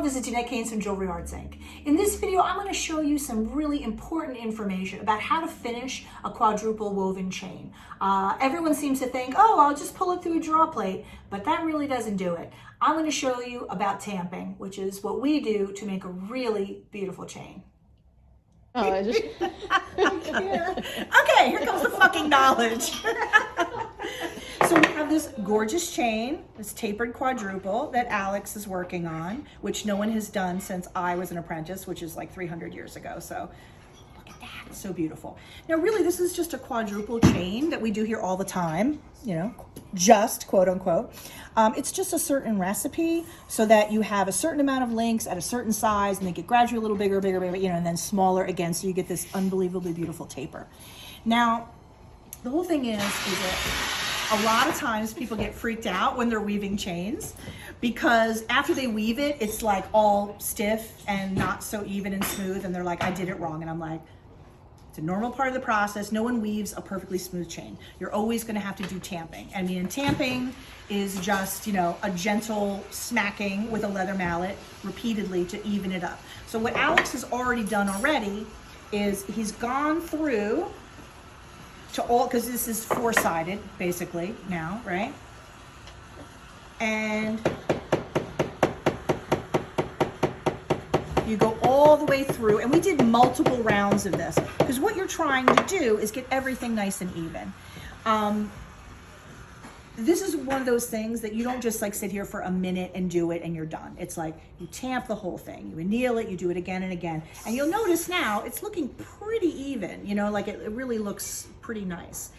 this is Jeanette Keynes from Jewelry Arts Inc. In this video, I'm going to show you some really important information about how to finish a quadruple woven chain. Everyone seems to think, oh, I'll just pull it through a draw plate, but that really doesn't do it. I'm going to show you about tamping, which is what we do to make a really beautiful chain. Oh, I just... Okay, here comes the fucking knowledge. So we have this gorgeous chain, this tapered quadruple that Alex is working on, which no one has done since I was an apprentice, which is like 300 years ago. So look at that, it's so beautiful. Now really, this is just a quadruple chain that we do here all the time, you know, just quote unquote. It's just a certain recipe so that you have a certain amount of links at a certain size and they get gradually a little bigger, you know, and then smaller again, so you get this unbelievably beautiful taper. Now, the whole thing is that a lot of times people get freaked out when they're weaving chains because after they weave it, it's like all stiff and not so even and smooth, and they're like, I did it wrong. And I'm like, it's a normal part of the process. No one weaves a perfectly smooth chain. You're always going to have to do tamping. I mean, tamping is just, you know, a gentle smacking with a leather mallet repeatedly to even it up. So what Alex has already done already is he's gone through to all, because this is four-sided basically now, right? And you go all the way through, and we did multiple rounds of this because what you're trying to do is get everything nice and even. This is one of those things that you don't just like sit here for a minute and do it and you're done. It's like you tamp the whole thing, you anneal it, you do it again and again. And you'll notice now it's looking pretty even, you know, like it really looks pretty nice.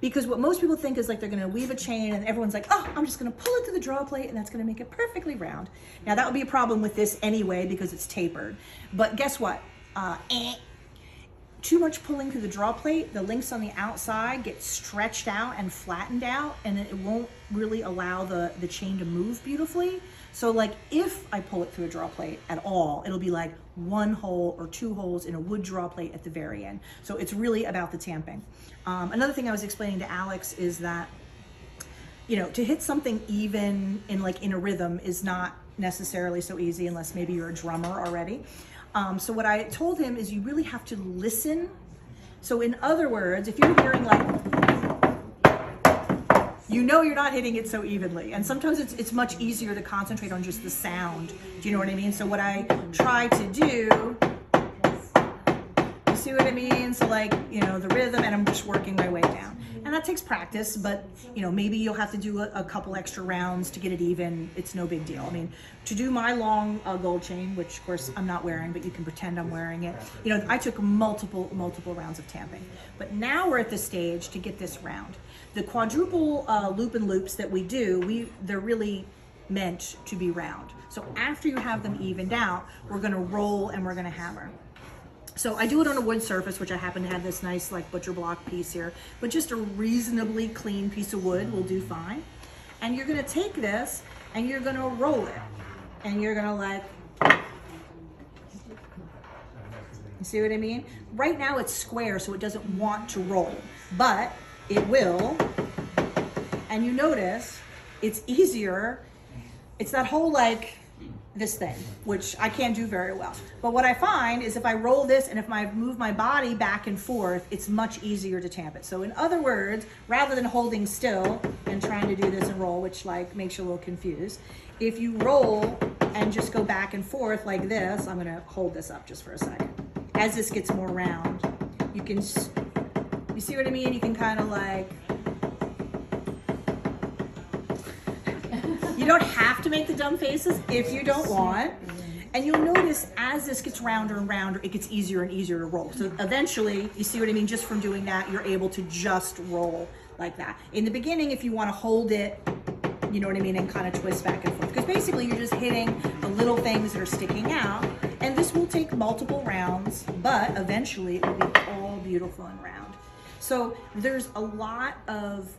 Because what most people think is like they're gonna weave a chain and everyone's like, oh, I'm just gonna pull it to the draw plate and that's gonna make it perfectly round. Now that would be a problem with this anyway because it's tapered. But guess what? Too much pulling through the draw plate, the links on the outside get stretched out and flattened out, and it won't really allow the chain to move beautifully. So like if I pull it through a draw plate at all, it'll be like one hole or two holes in a wood draw plate at the very end. So it's really about the tamping. Another thing I was explaining to Alex is that, you know, to hit something even in a rhythm is not necessarily so easy unless maybe you're a drummer already. So what I told him is you really have to listen. So in other words, if you're hearing like, you know you're not hitting it so evenly. And sometimes it's much easier to concentrate on just the sound. Do you know what I mean? So what I try to do, you see what I mean? So like, you know, the rhythm, and I'm just working my way down. And that takes practice, but you know, maybe you'll have to do a couple extra rounds to get it even. It's no big deal. I mean, to do my long gold chain, which of course I'm not wearing, but you can pretend I'm wearing it. You know, I took multiple rounds of tamping. But now we're at the stage to get this round. The quadruple loop and loops that we do, they're really meant to be round. So after you have them evened out, we're gonna roll and we're gonna hammer. So I do it on a wood surface, which I happen to have this nice like butcher block piece here, but just a reasonably clean piece of wood will do fine. And you're gonna take this and you're gonna roll it. And you're gonna like, you see what I mean? Right now it's square, so it doesn't want to roll, but it will. And you notice it's easier. It's that whole like, this thing, which I can't do very well. But what I find is if I roll this and if I move my body back and forth, it's much easier to tamp it. So in other words, rather than holding still and trying to do this and roll, which like makes you a little confused, if you roll and just go back and forth like this, I'm gonna hold this up just for a second. As this gets more round, you see what I mean? You can kind of like, you don't have to make the dumb faces if you don't want. And you'll notice as this gets rounder and rounder, it gets easier and easier to roll. So eventually, you see what I mean? Just from doing that, you're able to just roll like that. In the beginning, if you want to hold it, you know what I mean, and kind of twist back and forth. Because basically, you're just hitting the little things that are sticking out. And this will take multiple rounds, but eventually it will be all beautiful and round. So there's a lot of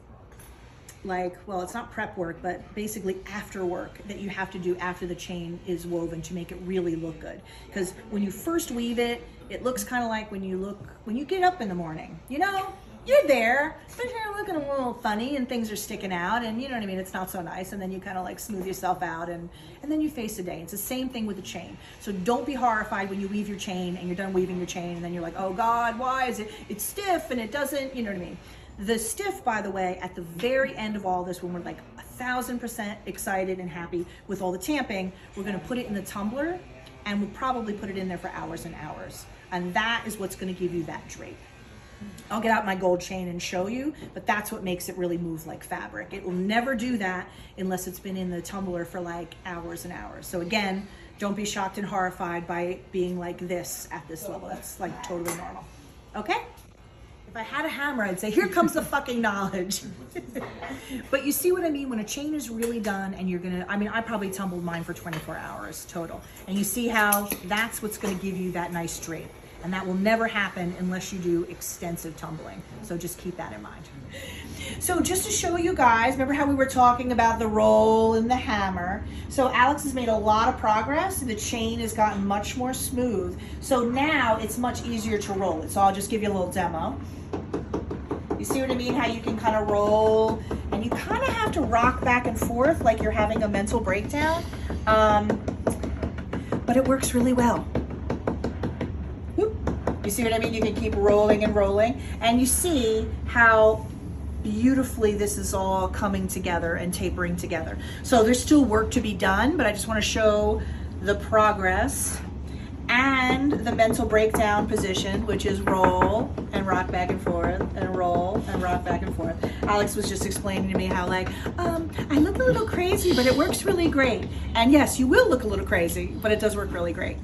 like, well, it's not prep work, but basically after work that you have to do after the chain is woven to make it really look good. Because when you first weave it, it looks kind of like when you get up in the morning, you know, you're there, but you're looking a little funny and things are sticking out, and you know what I mean, it's not so nice, and then you kind of like smooth yourself out, and then you face the day. It's the same thing with the chain. So don't be horrified when you weave your chain and you're done weaving your chain and then you're like, oh God, why is it's stiff and it doesn't, you know what I mean? The stiff, by the way, at the very end of all this, when we're like 1,000% excited and happy with all the tamping, we're gonna put it in the tumbler, and we'll probably put it in there for hours and hours. And that is what's gonna give you that drape. I'll get out my gold chain and show you, but that's what makes it really move like fabric. It will never do that unless it's been in the tumbler for like hours and hours. So again, don't be shocked and horrified by it being like this at this level. That's like totally normal, okay? If I had a hammer, I'd say, here comes the fucking knowledge. But you see what I mean? When a chain is really done and you're gonna, I mean, I probably tumbled mine for 24 hours total. And you see how that's what's gonna give you that nice drape. And that will never happen unless you do extensive tumbling. So just keep that in mind. So just to show you guys, remember how we were talking about the roll and the hammer? So Alex has made a lot of progress. The chain has gotten much more smooth. So now it's much easier to roll it. So I'll just give you a little demo. You see what I mean? How you can kind of roll, and you kind of have to rock back and forth like you're having a mental breakdown. But it works really well. You see what I mean? You can keep rolling and rolling, and you see how beautifully this is all coming together and tapering together. So there's still work to be done, but I just want to show the progress and the mental breakdown position, which is roll and rock back and forth, and roll and rock back and forth. Alex was just explaining to me how like, I look a little crazy, but it works really great. And yes, you will look a little crazy, but it does work really great.